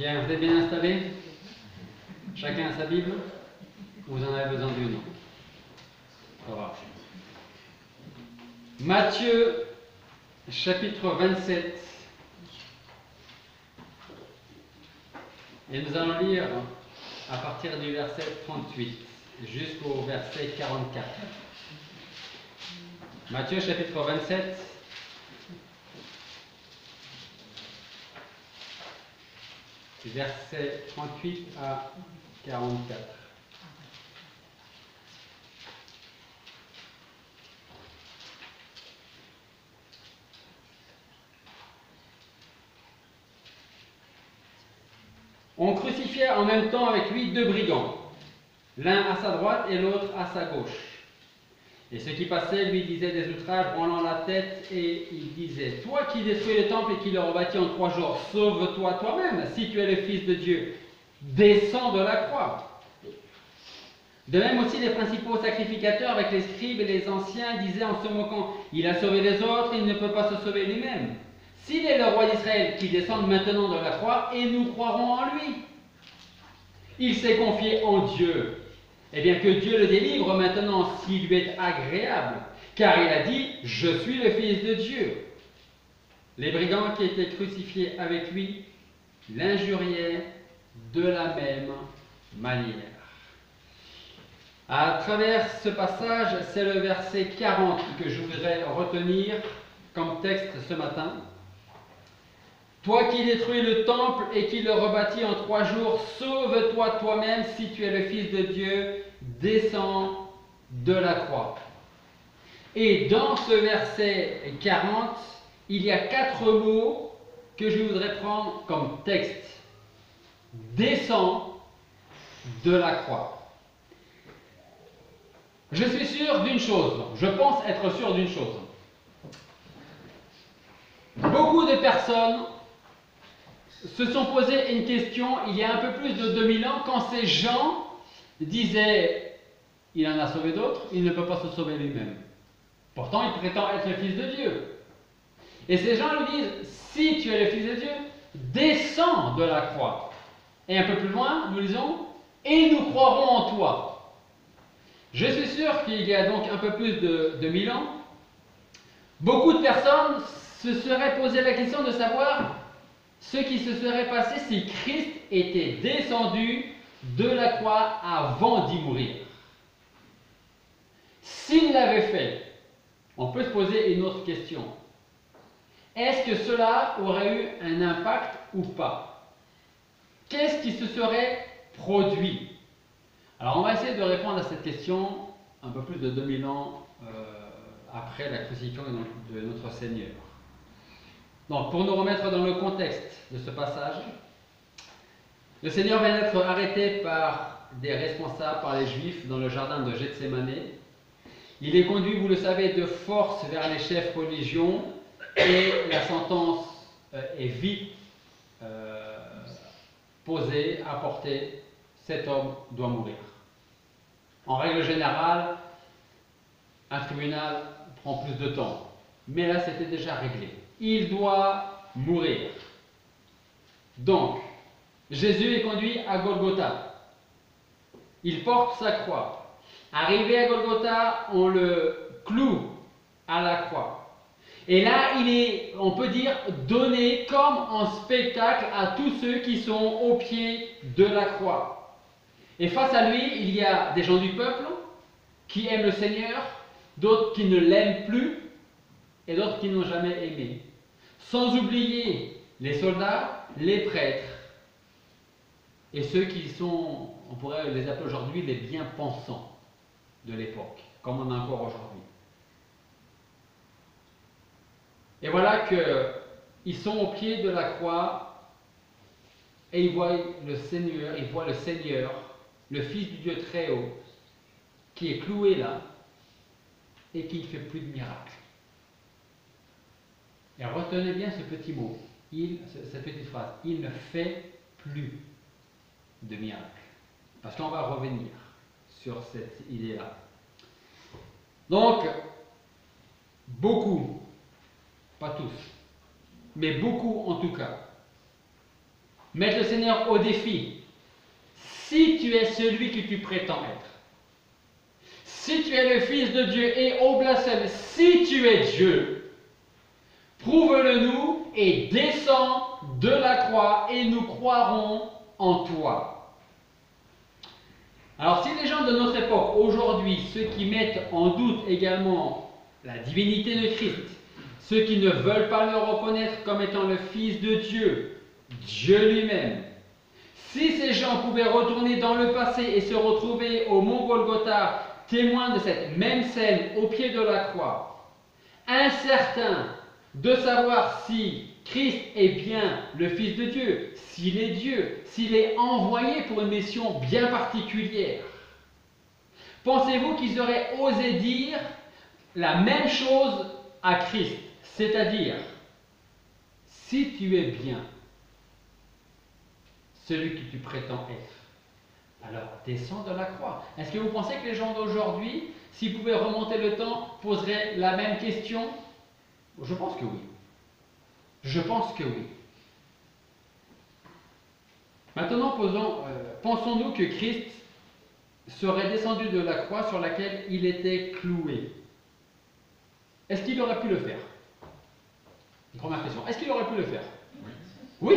Bien, vous êtes bien installés? Chacun a sa Bible? Vous en avez besoin d'une? Ça va. Matthieu, chapitre 27. Et nous allons lire à partir du verset 38 jusqu'au verset 44. Matthieu, chapitre 27. Versets 38 à 44. On crucifiait en même temps avec lui deux brigands, l'un à sa droite et l'autre à sa gauche. Et ceux qui passaient lui disaient des outrages, branlant la tête, et il disait: Toi qui détruis le temple et qui le rebâtis en 3 jours, sauve-toi toi-même, si tu es le Fils de Dieu. Descends de la croix. De même aussi les principaux sacrificateurs avec les scribes et les anciens disaient en se moquant: Il a sauvé les autres, il ne peut pas se sauver lui-même. S'il est le roi d'Israël qui descend maintenant de la croix, et nous croirons en lui. Il s'est confié en Dieu. Eh bien que Dieu le délivre maintenant s'il lui est agréable, car il a dit: Je suis le Fils de Dieu. Les brigands qui étaient crucifiés avec lui l'injuriaient de la même manière. À travers ce passage, c'est le verset 40 que je voudrais retenir comme texte ce matin. Toi qui détruis le temple et qui le rebâtis en 3 jours, sauve-toi toi-même si tu es le Fils de Dieu, descends de la croix. Et dans ce verset 40, il y a 4 mots que je voudrais prendre comme texte. Descends de la croix. Je suis sûr d'une chose, je pense être sûr d'une chose. Beaucoup de personnes se sont posé une question il y a un peu plus de 2000 ans quand ces gens disaient: il en a sauvé d'autres, il ne peut pas se sauver lui-même. Pourtant, il prétend être le Fils de Dieu. Et ces gens lui disent: si tu es le Fils de Dieu, descends de la croix. Et un peu plus loin, nous lisons: et nous croirons en toi. Je suis sûr qu'il y a donc un peu plus de 2000 ans, beaucoup de personnes se seraient posé la question de savoir ce qui se serait passé si Christ était descendu de la croix avant d'y mourir. S'il l'avait fait, on peut se poser une autre question. Est-ce que cela aurait eu un impact ou pas? Qu'est-ce qui se serait produit? Alors on va essayer de répondre à cette question un peu plus de 2000 ans après la crucifixion de notre Seigneur. Donc, pour nous remettre dans le contexte de ce passage, le Seigneur vient d'être arrêté par des responsables, par les Juifs, dans le jardin de Gethsémane. Il est conduit, vous le savez, de force vers les chefs religieux et la sentence est vite posée, apportée: cet homme doit mourir. En règle générale, un tribunal prend plus de temps, mais là c'était déjà réglé. Il doit mourir. Donc, Jésus est conduit à Golgotha. Il porte sa croix. Arrivé à Golgotha, on le cloue à la croix. Et là, il est, on peut dire, donné comme en spectacle à tous ceux qui sont au pied de la croix. Et face à lui, il y a des gens du peuple qui aiment le Seigneur, d'autres qui ne l'aiment plus, et d'autres qui n'ont jamais aimé. Sans oublier les soldats, les prêtres, et ceux qui sont, on pourrait les appeler aujourd'hui, les bien-pensants de l'époque, comme on a encore aujourd'hui. Et voilà qu'ils sont au pied de la croix, et ils voient le Seigneur, le Fils du Dieu très haut, qui est cloué là, et qui ne fait plus de miracles. Et retenez bien ce petit mot, cette petite phrase: il ne fait plus de miracles. Parce qu'on va revenir sur cette idée-là. Donc, beaucoup, pas tous, mais beaucoup en tout cas, mettre le Seigneur au défi. Si tu es celui que tu prétends être, si tu es le Fils de Dieu et au blasphème, si tu es Dieu, prouve-le nous et descends de la croix et nous croirons en toi. Alors si les gens de notre époque, aujourd'hui, ceux qui mettent en doute également la divinité de Christ, ceux qui ne veulent pas le reconnaître comme étant le Fils de Dieu, Dieu lui-même, si ces gens pouvaient retourner dans le passé et se retrouver au mont Golgotha, témoins de cette même scène au pied de la croix, incertains de savoir si Christ est bien le Fils de Dieu, s'il est Dieu, s'il est envoyé pour une mission bien particulière, pensez-vous qu'ils auraient osé dire la même chose à Christ, c'est-à-dire, si tu es bien celui que tu prétends être, alors descends de la croix. Est-ce que vous pensez que les gens d'aujourd'hui, s'ils pouvaient remonter le temps, poseraient la même question? Je pense que oui. Je pense que oui. Maintenant, pensons-nous que Christ serait descendu de la croix sur laquelle il était cloué. Est-ce qu'il aurait pu le faire? Une première question. Est-ce qu'il aurait pu le faire? Oui.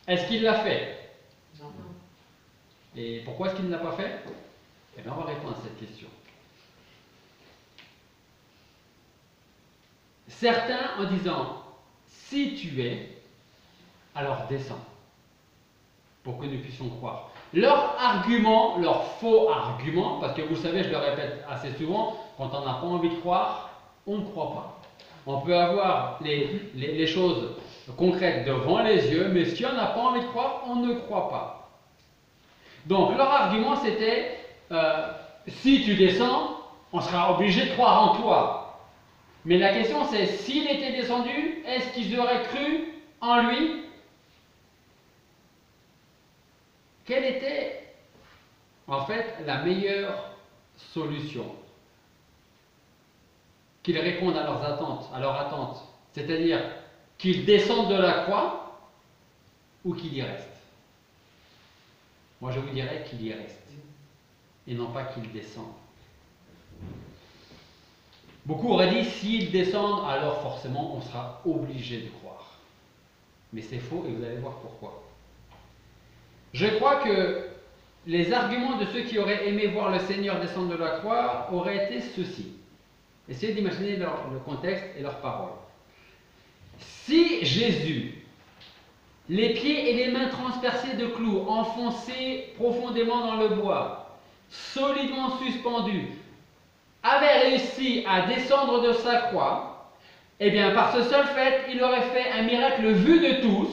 Est-ce qu'il l'a fait? Non. Et pourquoi est-ce qu'il ne l'a pas fait? Eh bien, on va répondre à cette question. Certains en disant, si tu es, alors descends, pour que nous puissions croire. Leur argument, leur faux argument, parce que vous savez, je le répète assez souvent, quand on n'a pas envie de croire, on ne croit pas. On peut avoir les choses concrètes devant les yeux, mais si on n'a pas envie de croire, on ne croit pas. Donc leur argument c'était, si tu descends, on sera obligé de croire en toi. Mais la question c'est, s'il était descendu, est-ce qu'ils auraient cru en lui? Quelle était en fait la meilleure solution? Qu'ils répondent à leurs attentes, c'est-à-dire qu'ils descendent de la croix ou qu'ils y restent. Moi je vous dirais qu'ils y restent et non pas qu'ils descendent. Beaucoup auraient dit, s'ils descendent, alors forcément on sera obligé de croire. Mais c'est faux et vous allez voir pourquoi. Je crois que les arguments de ceux qui auraient aimé voir le Seigneur descendre de la croix auraient été ceux-ci. Essayez d'imaginer le contexte et leurs paroles. Si Jésus, les pieds et les mains transpercés de clous, enfoncés profondément dans le bois, solidement suspendus, avait réussi à descendre de sa croix, eh bien par ce seul fait, il aurait fait un miracle vu de tous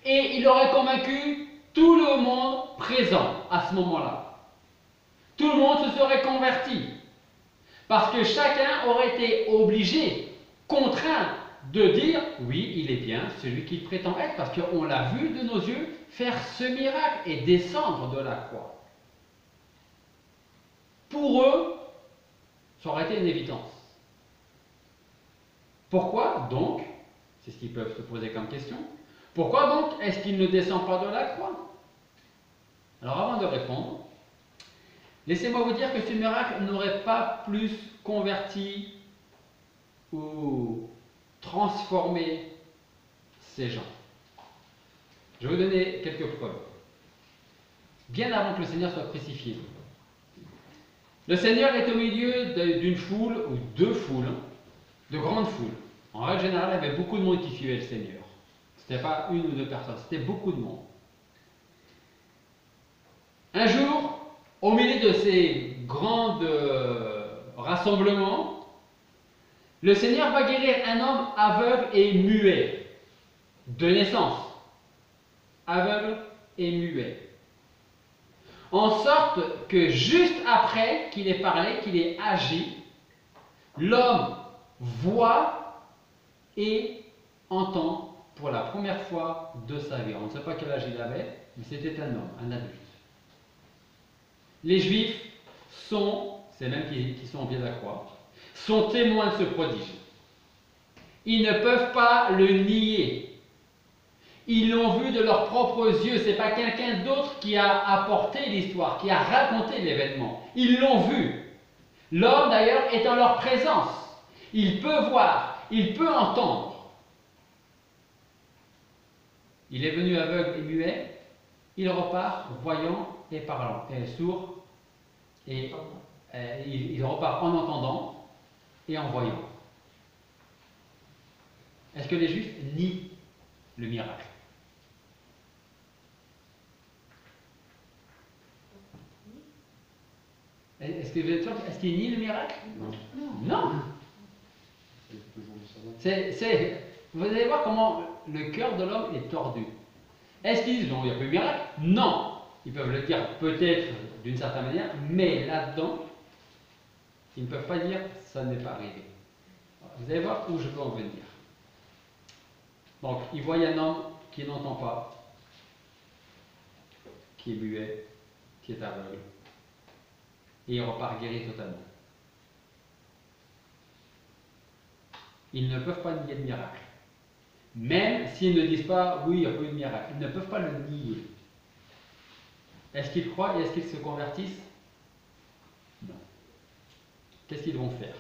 et il aurait convaincu tout le monde présent à ce moment-là. Tout le monde se serait converti parce que chacun aurait été obligé, contraint de dire oui, il est bien celui qu'il prétend être parce qu'on l'a vu de nos yeux faire ce miracle et descendre de la croix. Pour eux, ça aurait été une évidence. Pourquoi donc, c'est ce qu'ils peuvent se poser comme question, pourquoi donc est-ce qu'il ne descend pas de la croix? Alors avant de répondre, laissez-moi vous dire que ce miracle n'aurait pas plus converti ou transformé ces gens. Je vais vous donner quelques preuves. Bien avant que le Seigneur soit crucifié, le Seigneur est au milieu d'une foule ou deux foules, de grandes foules. En règle générale, il y avait beaucoup de monde qui suivait le Seigneur. Ce n'était pas une ou deux personnes, c'était beaucoup de monde. Un jour, au milieu de ces grands rassemblements, le Seigneur va guérir un homme aveugle et muet, de naissance. Aveugle et muet. En sorte que juste après qu'il ait parlé, qu'il ait agi, l'homme voit et entend pour la première fois de sa vie. On ne sait pas quel âge il avait, mais c'était un homme, un adulte. Les Juifs sont, c'est même qui sont au pied de la croix, sont témoins de ce prodige. Ils ne peuvent pas le nier. Ils l'ont vu de leurs propres yeux. Ce n'est pas quelqu'un d'autre qui a apporté l'histoire, qui a raconté l'événement. Ils l'ont vu. L'homme, d'ailleurs, est en leur présence. Il peut voir, il peut entendre. Il est venu aveugle et muet. Il repart voyant et parlant, et sourd, et il repart en entendant et en voyant. Est-ce que les Juifs nient le miracle? Est-ce que vous êtes sûr? Est-ce qu'ils nient le miracle? Non. Vous allez voir comment le cœur de l'homme est tordu. Est-ce qu'ils disent non, il n'y a pas eu de miracle? Non. Ils peuvent le dire peut-être d'une certaine manière, mais là-dedans, ils ne peuvent pas dire ça n'est pas arrivé. Vous allez voir où je veux en venir. Donc, il voit un homme qui n'entend pas, qui est muet, qui est aveugle, et il repart guéri totalement. Ils ne peuvent pas nier le miracle. Même s'ils ne disent pas oui, il n'y a pas eu de miracle, ils ne peuvent pas le nier. Est-ce qu'ils croient et est-ce qu'ils se convertissent? Non. Qu'est-ce qu'ils vont faire?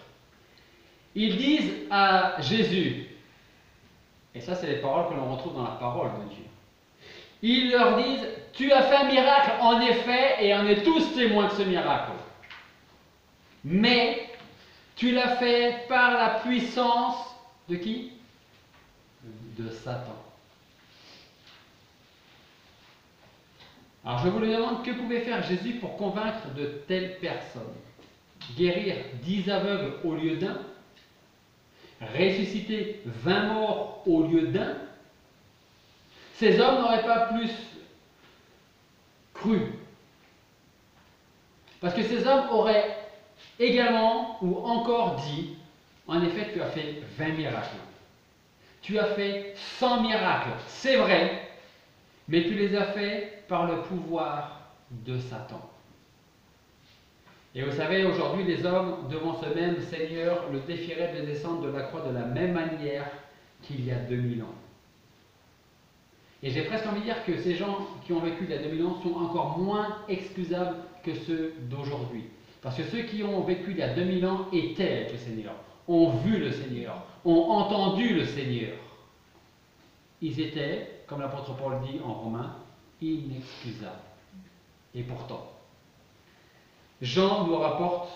Ils disent à Jésus, et ça c'est les paroles que l'on retrouve dans la parole de Dieu. Ils leur disent, tu as fait un miracle en effet, et on est tous témoins de ce miracle. Mais tu l'as fait par la puissance de qui? De Satan. Alors je vous le demande, que pouvait faire Jésus pour convaincre de telles personnes? Guérir 10 aveugles au lieu d'un? Ressusciter 20 morts au lieu d'un? Ces hommes n'auraient pas plus cru. Parce que ces hommes auraient également ou encore dit, en effet, tu as fait 20 miracles. Tu as fait 100 miracles, c'est vrai, mais tu les as faits par le pouvoir de Satan. Et vous savez, aujourd'hui, les hommes, devant ce même Seigneur, le défieraient de descendre de la croix de la même manière qu'il y a 2000 ans. Et j'ai presque envie de dire que ces gens qui ont vécu il y a 2000 ans sont encore moins excusables que ceux d'aujourd'hui. Parce que ceux qui ont vécu il y a 2000 ans étaient avec le Seigneur, ont vu le Seigneur, ont entendu le Seigneur. Ils étaient, comme l'apôtre Paul dit en Romains, inexcusables. Et pourtant, Jean nous rapporte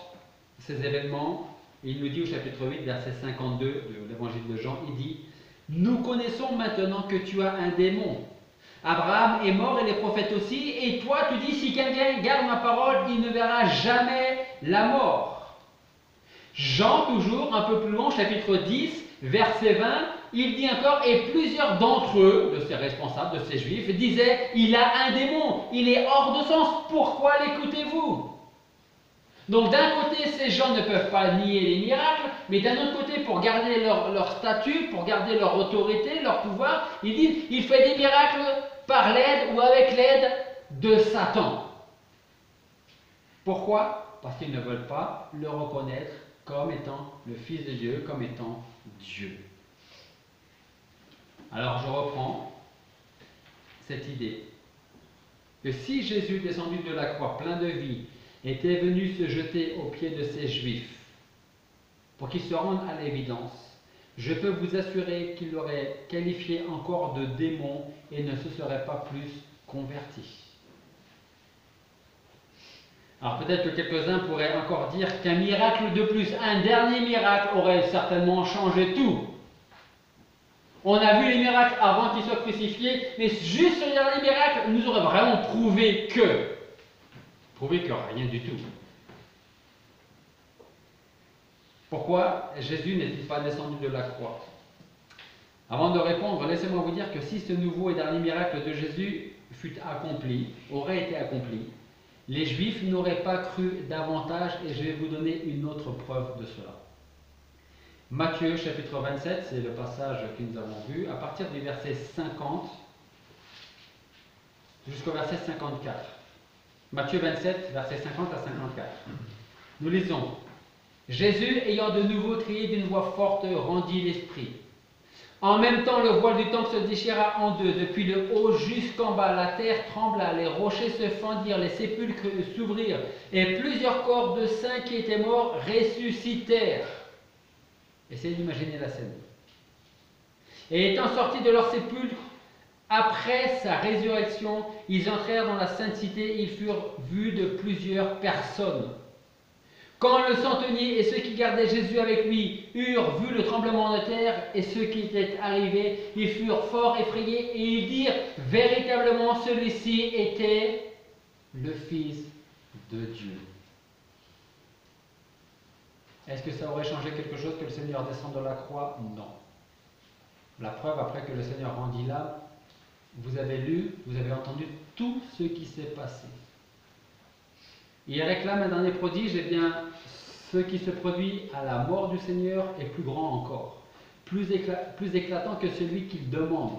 ces événements, et il nous dit au chapitre 8, verset 52 de l'évangile de Jean, il dit « Nous connaissons maintenant que tu as un démon. Abraham est mort et les prophètes aussi, et toi tu dis, si quelqu'un garde ma parole, il ne verra jamais la mort. » Jean, toujours un peu plus loin, chapitre 10, verset 20, il dit encore, et plusieurs d'entre eux, de ces responsables, de ces juifs, disaient, il a un démon, il est hors de sens, pourquoi l'écoutez-vous? Donc d'un côté, ces gens ne peuvent pas nier les miracles, mais d'un autre côté, pour garder leur statut, pour garder leur autorité, leur pouvoir, ils disent, il fait des miracles par l'aide ou avec l'aide de Satan. Pourquoi? Parce qu'ils ne veulent pas le reconnaître comme étant le Fils de Dieu, comme étant Dieu. Alors je reprends cette idée que si Jésus, descendu de la croix, plein de vie, était venu se jeter aux pieds de ces Juifs pour qu'ils se rendent à l'évidence, je peux vous assurer qu'il l'aurait qualifié encore de démon et ne se serait pas plus converti. Alors peut-être que quelques-uns pourraient encore dire qu'un miracle de plus, un dernier miracle aurait certainement changé tout. On a vu les miracles avant qu'il soit crucifié, mais juste ce dernier miracle nous aurait vraiment prouvé que rien du tout. Pourquoi Jésus n'est-il pas descendu de la croix? Avant de répondre, laissez-moi vous dire que si ce nouveau et dernier miracle de Jésus aurait été accompli, les Juifs n'auraient pas cru davantage, et je vais vous donner une autre preuve de cela. Matthieu chapitre 27, c'est le passage que nous avons vu, à partir du verset 50 jusqu'au verset 54. Matthieu 27, verset 50 à 54. Nous lisons. Jésus, ayant de nouveau crié d'une voix forte, rendit l'esprit. En même temps, le voile du temple se déchira en deux, depuis le haut jusqu'en bas. La terre trembla, les rochers se fendirent, les sépulcres s'ouvrirent, et plusieurs corps de saints qui étaient morts ressuscitèrent. Essayez d'imaginer la scène. Et étant sortis de leur sépulcre, après sa résurrection, ils entrèrent dans la sainte cité, ils furent vus de plusieurs personnes. Quand le centenier et ceux qui gardaient Jésus avec lui eurent vu le tremblement de terre et ceux qui étaient arrivés, ils furent fort effrayés et ils dirent véritablement celui-ci était le Fils de Dieu. Est-ce que ça aurait changé quelque chose que le Seigneur descende de la croix? Non. La preuve, après que le Seigneur rendit l'âme, vous avez lu, vous avez entendu tout ce qui s'est passé. Il réclame un dernier prodige, eh bien, ce qui se produit à la mort du Seigneur est plus grand encore, plus éclatant que celui qu'il demande,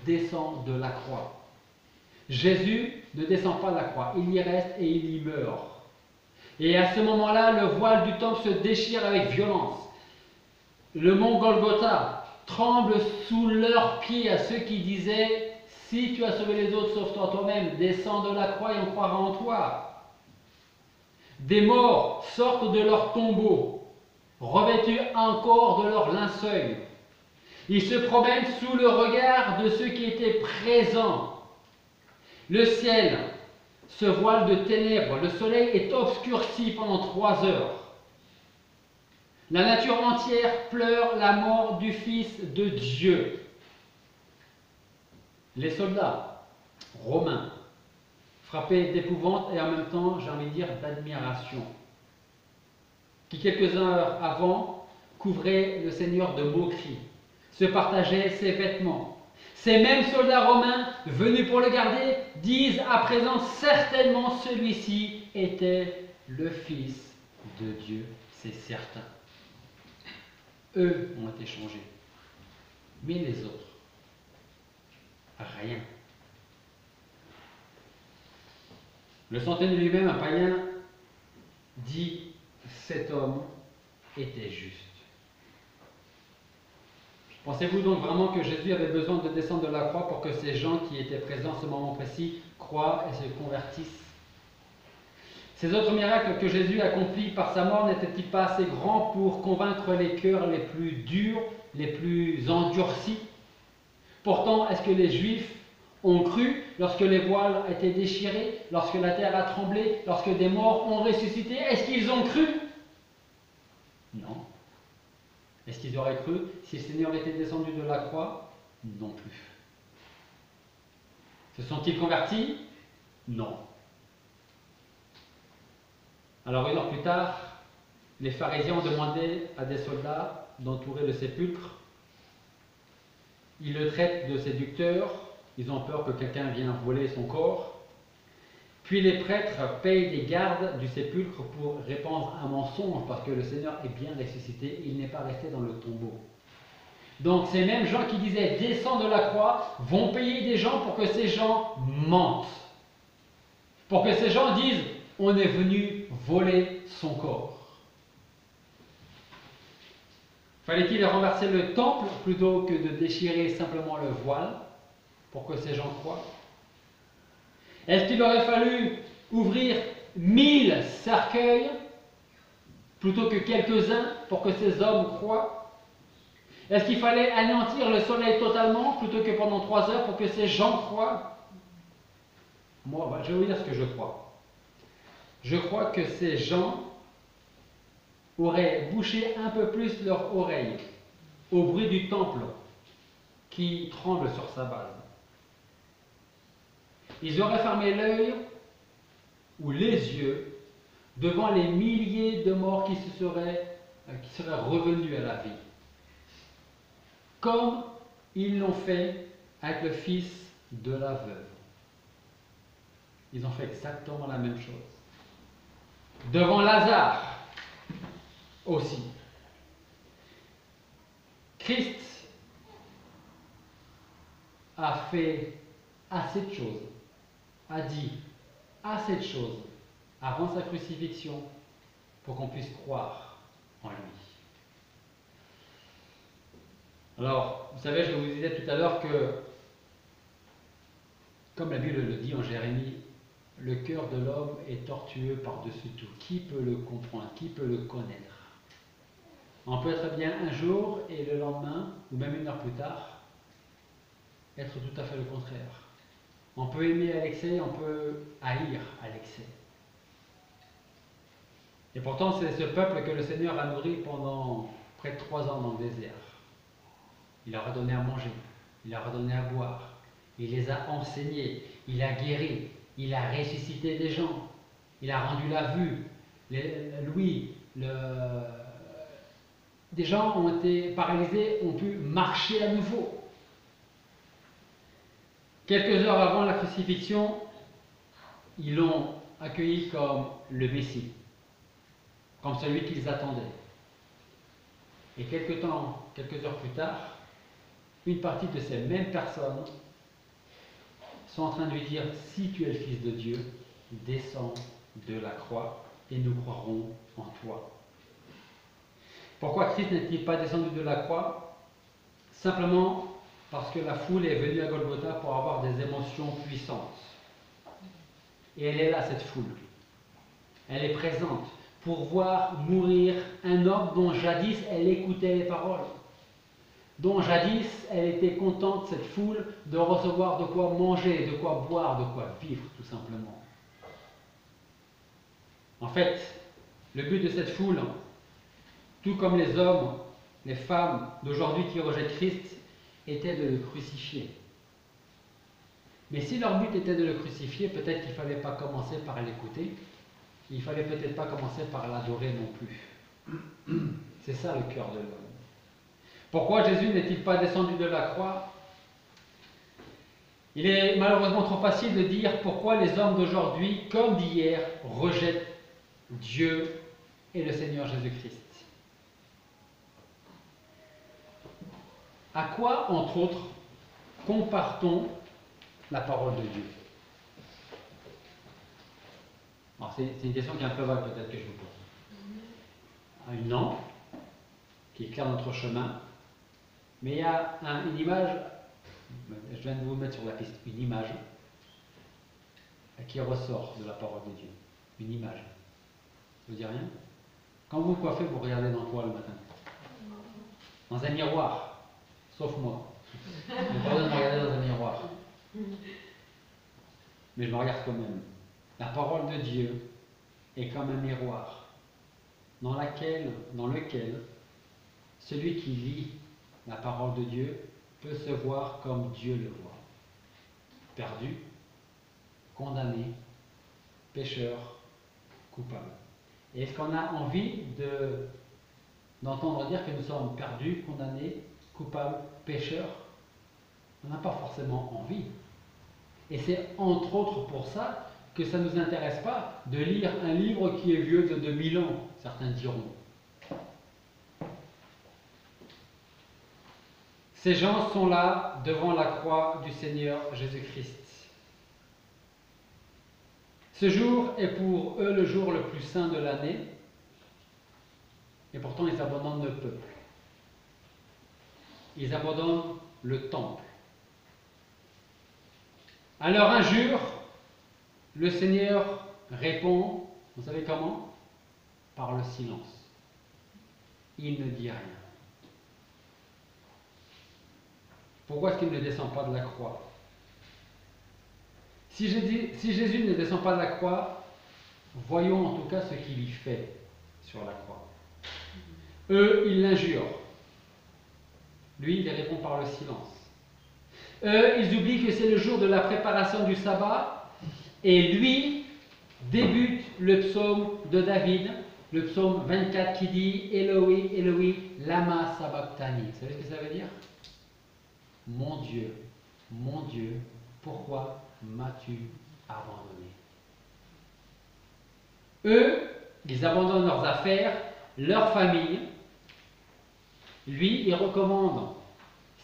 descend de la croix. Jésus ne descend pas de la croix, il y reste et il y meurt. Et à ce moment-là, le voile du temple se déchire avec violence. Le mont Golgotha tremble sous leurs pieds à ceux qui disaient « Si tu as sauvé les autres, sauve-toi toi-même, descends de la croix et on croira en toi. » Des morts sortent de leur tombeau, revêtus encore de leur linceul. Ils se promènent sous le regard de ceux qui étaient présents. Le ciel se voile de ténèbres, le soleil est obscurci pendant 3 heures. La nature entière pleure la mort du Fils de Dieu. Les soldats romains, frappés d'épouvante et en même temps, j'ai envie de dire, d'admiration, qui quelques heures avant couvraient le Seigneur de moqueries, se partageaient ses vêtements. Ces mêmes soldats romains, venus pour le garder, disent à présent certainement celui-ci était le Fils de Dieu, c'est certain. Eux ont été changés, mais les autres, rien. Le centenier lui-même, un païen, dit cet homme était juste. Pensez-vous donc vraiment que Jésus avait besoin de descendre de la croix pour que ces gens qui étaient présents à ce moment précis croient et se convertissent? Ces autres miracles que Jésus accomplit par sa mort n'étaient-ils pas assez grands pour convaincre les cœurs les plus durs, les plus endurcis? Pourtant, est-ce que les Juifs ont cru lorsque les voiles étaient déchirés, lorsque la terre a tremblé, lorsque des morts ont ressuscité? Est-ce qu'ils ont cru? Non. Est-ce qu'ils auraient cru si le Seigneur était descendu de la croix? Non plus. Se sont-ils convertis? Non. Alors 1 heure plus tard, les pharisiens ont demandé à des soldats d'entourer le sépulcre. Ils le traitent de séducteur, ils ont peur que quelqu'un vienne voler son corps. Puis les prêtres payent des gardes du sépulcre pour répandre un mensonge, parce que le Seigneur est bien ressuscité, il n'est pas resté dans le tombeau. Donc ces mêmes gens qui disaient « descends de la croix » vont payer des gens pour que ces gens mentent. Pour que ces gens disent « on est venu voler son corps ». Fallait-il renverser le temple plutôt que de déchirer simplement le voile pour que ces gens croient? Est-ce qu'il aurait fallu ouvrir 1000 cercueils plutôt que quelques-uns pour que ces hommes croient? Est-ce qu'il fallait anéantir le soleil totalement plutôt que pendant 3 heures pour que ces gens croient? Moi, je vais vous dire ce que je crois. Je crois que ces gens auraient bouché un peu plus leurs oreilles au bruit du temple qui tremble sur sa base. Ils auraient fermé l'œil ou les yeux devant les milliers de morts qui seraient revenus à la vie. Comme ils l'ont fait avec le fils de la veuve. Ils ont fait exactement la même chose. Devant Lazare aussi. Christ a fait assez de choses, a dit assez de choses avant sa crucifixion pour qu'on puisse croire en lui. Alors, vous savez, je vous disais tout à l'heure que, comme la Bible le dit en Jérémie, le cœur de l'homme est tortueux par-dessus tout. Qui peut le comprendre? Qui peut le connaître? On peut être bien un jour et le lendemain, ou même une heure plus tard, être tout à fait le contraire. On peut aimer à l'excès, on peut haïr à l'excès. Et pourtant, c'est ce peuple que le Seigneur a nourri pendant près de 3 ans dans le désert. Il leur a donné à manger, il leur a donné à boire, il les a enseignés, il a guéri, il a ressuscité des gens, il a rendu la vue, l'ouïe, des gens ont été paralysés, ont pu marcher à nouveau. Quelques heures avant la crucifixion, ils l'ont accueilli comme le Messie, comme celui qu'ils attendaient. Et quelques heures plus tard, une partie de ces mêmes personnes sont en train de lui dire: si tu es le Fils de Dieu, descends de la croix et nous croirons en toi. Pourquoi Christ n'est-il pas descendu de la croix? Simplement parce que la foule est venue à Golgotha pour avoir des émotions puissantes. Et elle est là, cette foule. Elle est présente pour voir mourir un homme dont jadis elle écoutait les paroles, dont jadis elle était contente, cette foule, de recevoir de quoi manger, de quoi boire, de quoi vivre, tout simplement. En fait, le but de cette foule, tout comme les hommes, les femmes d'aujourd'hui qui rejettent Christ, était de le crucifier. Mais si leur but était de le crucifier, peut-être qu'il ne fallait pas commencer par l'écouter, il ne fallait peut-être pas commencer par l'adorer non plus. C'est ça le cœur de l'homme. Pourquoi Jésus n'est-il pas descendu de la croix? Il est malheureusement trop facile de dire pourquoi les hommes d'aujourd'hui, comme d'hier, rejettent Dieu et le Seigneur Jésus-Christ. À quoi, entre autres, compare-t-on la parole de Dieu? C'est une question qui est un peu vague peut-être que je vous pose. À une lampe qui éclaire notre chemin, mais il y a une image, je viens de vous mettre sur la piste, une image qui ressort de la parole de Dieu. Une image. Ça vous dit rien? Quand vous vous coiffez, vous regardez dans quoi le matin? Dans un miroir. Sauf moi. Je n'ai pas besoin de me regarder dans un miroir. Mais je me regarde quand même. La parole de Dieu est comme un miroir dans lequel celui qui lit la parole de Dieu peut se voir comme Dieu le voit. Perdu, condamné, pécheur, coupable. Et est-ce qu'on a envie d'entendre dire que nous sommes perdus, condamnés, coupables, pécheurs? On n'a pas forcément envie. Et c'est entre autres pour ça que ça ne nous intéresse pas de lire un livre qui est vieux de 2000 ans, certains diront. Ces gens sont là devant la croix du Seigneur Jésus-Christ. Ce jour est pour eux le jour le plus saint de l'année, et pourtant ils abandonnent le peuple. Ils abandonnent le temple. À leur injure, le Seigneur répond, vous savez comment? Par le silence. Il ne dit rien. Pourquoi est-ce qu'il ne descend pas de la croix? Si Jésus ne descend pas de la croix, voyons en tout cas ce qu'il y fait sur la croix. Eux, ils l'injurent. Lui, il répond par le silence. Eux, ils oublient que c'est le jour de la préparation du sabbat, et lui débute le psaume de David, le psaume 24 qui dit « Eloi, Eloi, lama sabachthani ». Vous savez ce que ça veut dire? Mon Dieu, pourquoi m'as-tu abandonné? Eux, ils abandonnent leurs affaires, leur famille. Lui, il recommande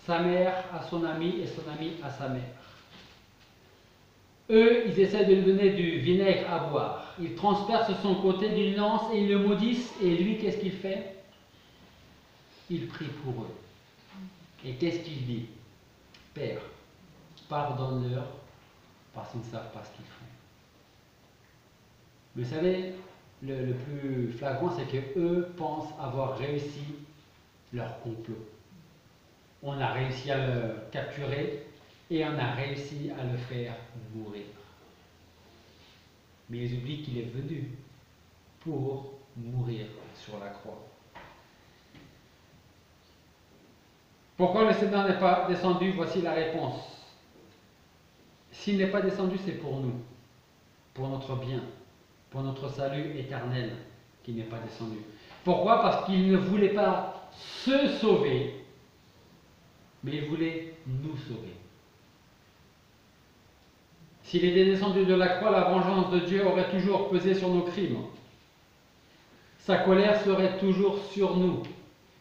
sa mère à son ami et son ami à sa mère. Eux, ils essaient de lui donner du vinaigre à boire. Ils transpercent son côté d'une lance et ils le maudissent. Et lui, qu'est-ce qu'il fait? Il prie pour eux. Et qu'est-ce qu'il dit? Père, pardonne-leur parce qu'ils ne savent pas ce qu'ils font. Mais vous savez, le plus flagrant, c'est qu'eux pensent avoir réussi leur complot. On a réussi à le capturer et on a réussi à le faire mourir. Mais ils oublient qu'il est venu pour mourir sur la croix. Pourquoi le Seigneur n'est pas descendu? Voici la réponse. S'il n'est pas descendu, c'est pour nous, pour notre bien, pour notre salut éternel qu'il n'est pas descendu. Pourquoi? Parce qu'il ne voulait pas se sauver, mais il voulait nous sauver. S'il était descendu de la croix, la vengeance de Dieu aurait toujours pesé sur nos crimes. Sa colère serait toujours sur nous,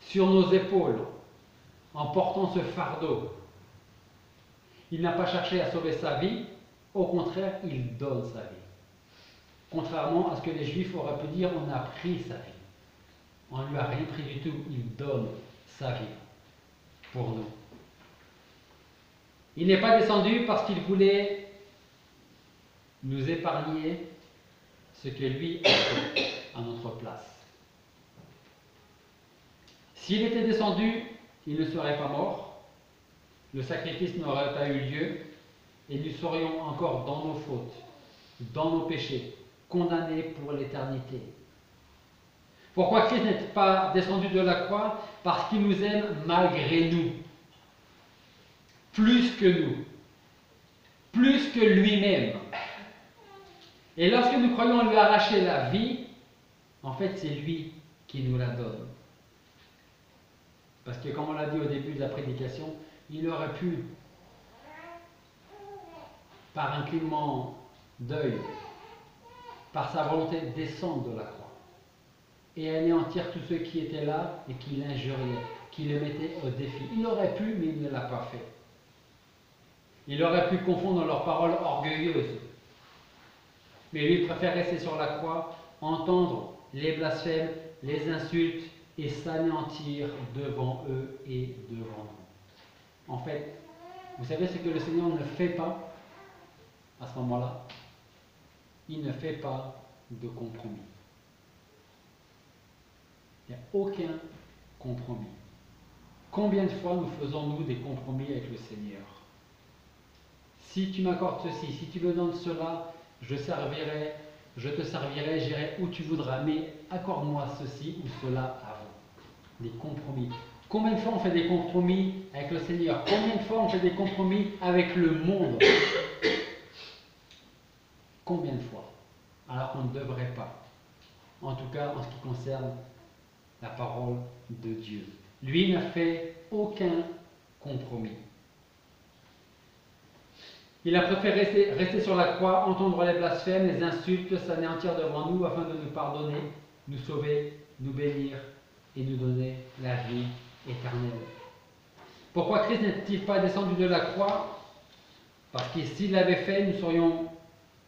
sur nos épaules, en portant ce fardeau. Il n'a pas cherché à sauver sa vie, au contraire, il donne sa vie. Contrairement à ce que les Juifs auraient pu dire, on a pris sa vie. On ne lui a rien pris du tout, il donne sa vie pour nous. Il n'est pas descendu parce qu'il voulait nous épargner ce que lui a fait à notre place. S'il était descendu, il ne serait pas mort, le sacrifice n'aurait pas eu lieu, et nous serions encore dans nos fautes, dans nos péchés, condamnés pour l'éternité. Pourquoi Christ n'est pas descendu de la croix? Parce qu'il nous aime malgré nous, plus que nous, plus que lui-même. Et lorsque nous croyons lui arracher la vie, en fait c'est lui qui nous la donne. Parce que comme on l'a dit au début de la prédication, il aurait pu, par un clignement d'œil, par sa volonté, descendre de la croix et anéantir tous ceux qui étaient là et qui l'injuriaient, qui le mettaient au défi. Il aurait pu, mais il ne l'a pas fait. Il aurait pu confondre leurs paroles orgueilleuses. Mais lui, il préfère rester sur la croix, entendre les blasphèmes, les insultes et s'anéantir devant eux et devant nous. En fait, vous savez ce que le Seigneur ne fait pas à ce moment-là? Il ne fait pas de compromis. Il n'y a aucun compromis. Combien de fois nous faisons-nous des compromis avec le Seigneur? Si tu m'accordes ceci, si tu me donnes cela, je te servirai, j'irai où tu voudras, mais accorde-moi ceci ou cela avant. Des compromis. Combien de fois on fait des compromis avec le Seigneur? Combien de fois on fait des compromis avec le monde? Combien de fois? Alors qu'on ne devrait pas. En tout cas, en ce qui concerne la parole de Dieu. Lui n'a fait aucun compromis. Il a préféré rester sur la croix, entendre les blasphèmes, les insultes, s'anéantir devant nous afin de nous pardonner, nous sauver, nous bénir et nous donner la vie éternelle. Pourquoi Christ n'est-il pas descendu de la croix? Parce que s'il l'avait fait, nous serions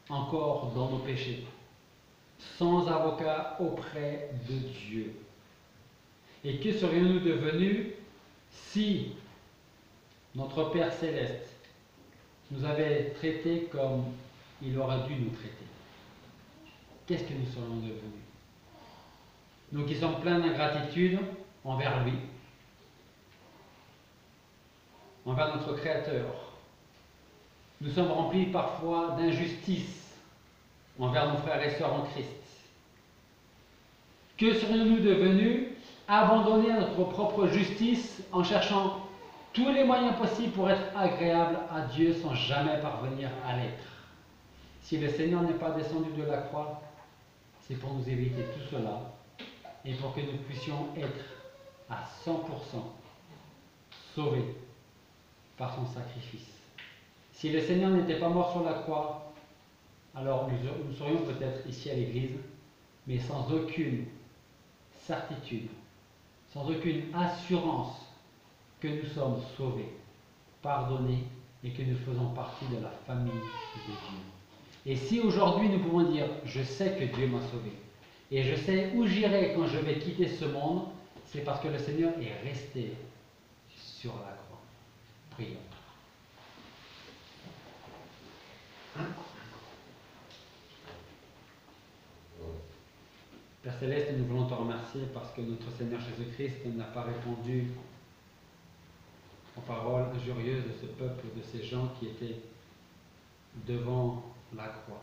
encore dans nos péchés, sans avocat auprès de Dieu. Et que serions-nous devenus si notre Père Céleste nous avait traités comme il aurait dû nous traiter? Qu'est-ce que nous serions devenus? Nous qui sommes pleins d'ingratitude envers lui, envers notre Créateur. Nous sommes remplis parfois d'injustice envers nos frères et sœurs en Christ. Que serions-nous devenus? Abandonnés à notre propre justice en cherchant tous les moyens possibles pour être agréables à Dieu sans jamais parvenir à l'être. Si le Seigneur n'est pas descendu de la croix, c'est pour nous éviter tout cela et pour que nous puissions être à 100% sauvés par son sacrifice. Si le Seigneur n'était pas mort sur la croix, alors nous serions peut-être ici à l'église, mais sans aucune certitude, sans aucune assurance que nous sommes sauvés, pardonnés et que nous faisons partie de la famille de Dieu. Et si aujourd'hui nous pouvons dire « Je sais que Dieu m'a sauvé et je sais où j'irai quand je vais quitter ce monde », c'est parce que le Seigneur est resté sur la croix. Prions. Père Céleste, nous voulons te remercier parce que notre Seigneur Jésus-Christ n'a pas répondu aux paroles injurieuses de ce peuple, de ces gens qui étaient devant la croix,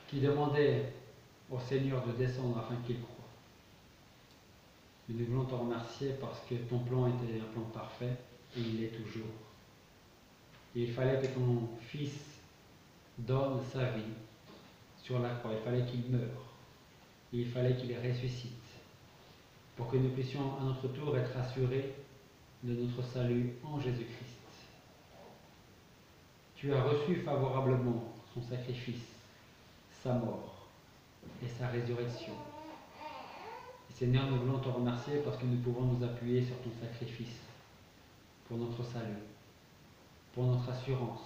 qui demandaient au Seigneur de descendre afin qu'il croie. Mais nous voulons te remercier parce que ton plan était un plan parfait et il l'est toujours. Et il fallait que ton Fils donne sa vie sur la croix, il fallait qu'il meure, et il fallait qu'il ressuscite, pour que nous puissions à notre tour être assurés de notre salut en Jésus-Christ. Tu as reçu favorablement son sacrifice, sa mort et sa résurrection. Et Seigneur, nous voulons te remercier parce que nous pouvons nous appuyer sur ton sacrifice pour notre salut, pour notre assurance.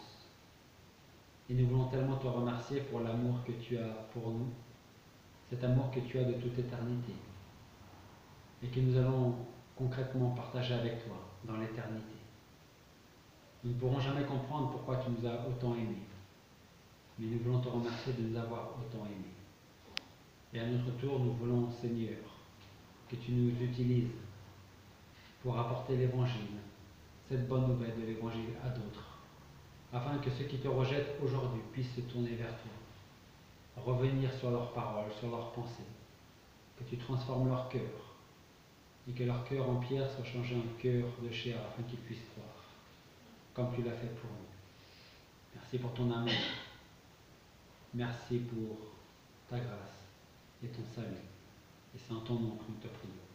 Et nous voulons tellement te remercier pour l'amour que tu as pour nous, cet amour que tu as de toute éternité, et que nous allons concrètement partager avec toi dans l'éternité. Nous ne pourrons jamais comprendre pourquoi tu nous as autant aimés, mais nous voulons te remercier de nous avoir autant aimés. Et à notre tour, nous voulons, Seigneur, que tu nous utilises pour apporter l'Évangile, cette bonne nouvelle de l'Évangile à d'autres, afin que ceux qui te rejettent aujourd'hui puissent se tourner vers toi, revenir sur leurs paroles, sur leurs pensées, que tu transformes leur cœur, et que leur cœur en pierre soit changé en cœur de chair afin qu'ils puissent croire, comme tu l'as fait pour nous. Merci pour ton amour. Merci pour ta grâce et ton salut. Et c'est en ton nom que nous te prions.